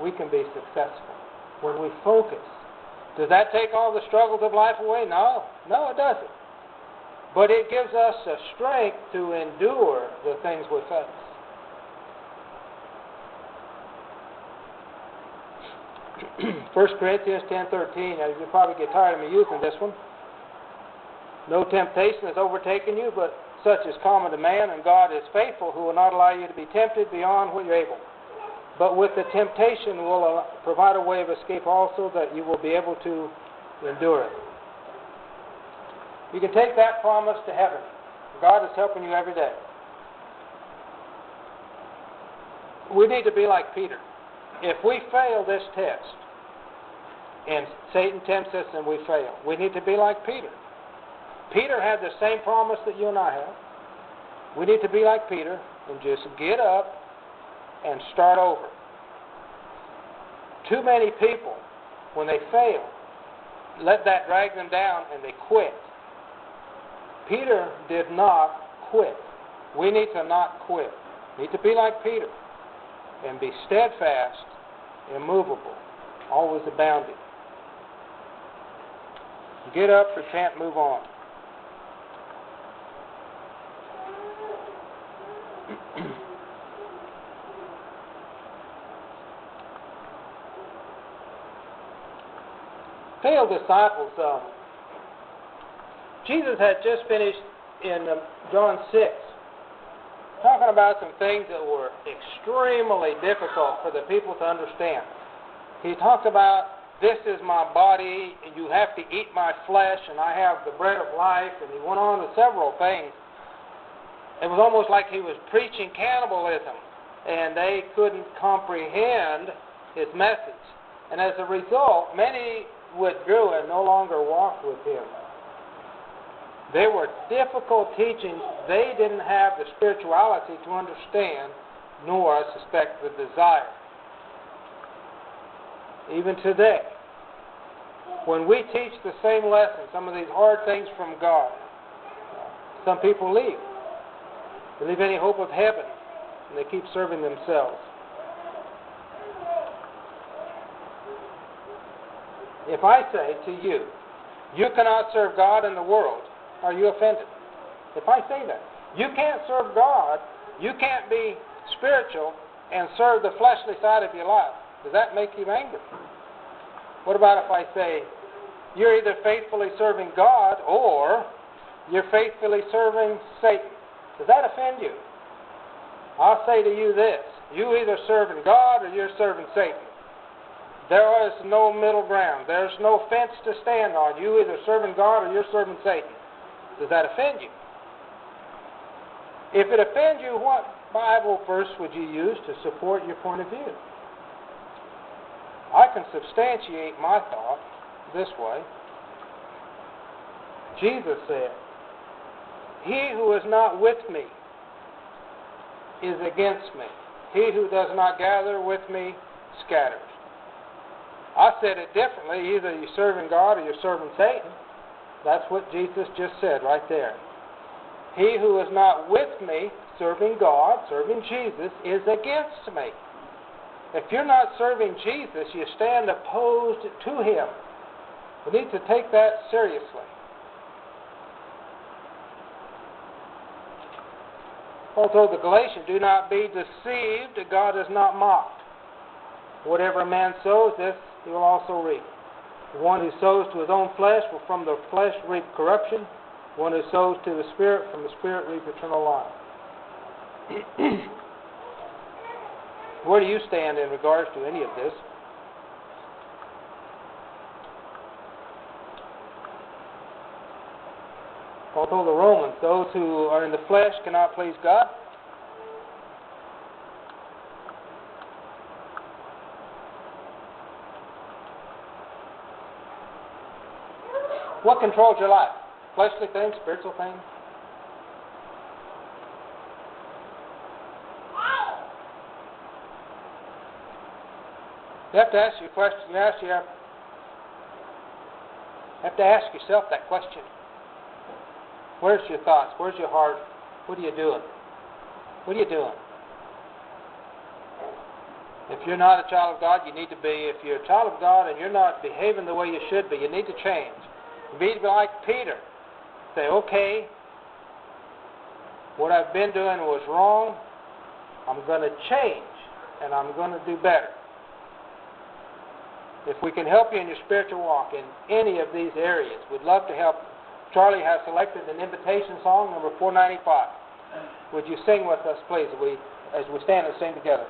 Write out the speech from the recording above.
we can be successful. When we focus. Does that take all the struggles of life away? No. No, it doesn't. But it gives us the strength to endure the things we face. 1 Corinthians 10:13. Now, you'll probably get tired of me using this one. No temptation has overtaken you, but such is common to man, and God is faithful, who will not allow you to be tempted beyond what you're able. But with the temptation will provide a way of escape also, that you will be able to endure it. You can take that promise to heaven. God is helping you every day. We need to be like Peter. If we fail this test, and Satan tempts us and we fail, we need to be like Peter. Peter had the same promise that you and I have. We need to be like Peter and just get up and start over. Too many people, when they fail, let that drag them down and they quit. Peter did not quit. We need to not quit. We need to be like Peter and be steadfast, immovable, always abounding. Get up, repent, move on. Failed disciples. Jesus had just finished in John 6 talking about some things that were extremely difficult for the people to understand. He talked about, this is my body, and you have to eat my flesh, and I have the bread of life, and he went on to several things. It was almost like he was preaching cannibalism, and they couldn't comprehend his message. And as a result, many withdrew and no longer walked with him. They were difficult teachings. They didn't have the spirituality to understand, nor, I suspect, the desire. Even today, when we teach the same lesson, some of these hard things from God, some people leave. They leave any hope of heaven, and they keep serving themselves. If I say to you, you cannot serve God and the world, are you offended? If I say that, you can't serve God, you can't be spiritual and serve the fleshly side of your life, does that make you angry? What about if I say, you're either faithfully serving God or you're faithfully serving Satan? Does that offend you? I'll say to you this, you either serving God or you're serving Satan. There is no middle ground. There's no fence to stand on. You either serving God or you're serving Satan. Does that offend you? If it offends you, what Bible verse would you use to support your point of view? I can substantiate my thought this way. Jesus said, he who is not with me is against me. He who does not gather with me scatters. I said it differently. Either you're serving God or you're serving Satan. That's what Jesus just said right there. He who is not with me, serving God, serving Jesus, is against me. If you're not serving Jesus, you stand opposed to him. We need to take that seriously. Paul told the Galatians, do not be deceived, God is not mocked. Whatever a man sows, this he will also reap. The one who sows to his own flesh will from the flesh reap corruption. The one who sows to the Spirit, from the Spirit reap eternal life. Where do you stand in regards to any of this? Paul told the Romans, those who are in the flesh cannot please God. What controls your life? Fleshly things, spiritual things? You have to ask your question. You have to ask yourself that question. Where's your thoughts? Where's your heart? What are you doing? What are you doing? If you're not a child of God, you need to be. If you're a child of God and you're not behaving the way you should be, you need to change. You need to be like Peter. Say, okay, what I've been doing was wrong. I'm going to change, and I'm going to do better. If we can help you in your spiritual walk in any of these areas, we'd love to help. Charlie has selected an invitation song, number 495. Would you sing with us, please, as we stand and sing together?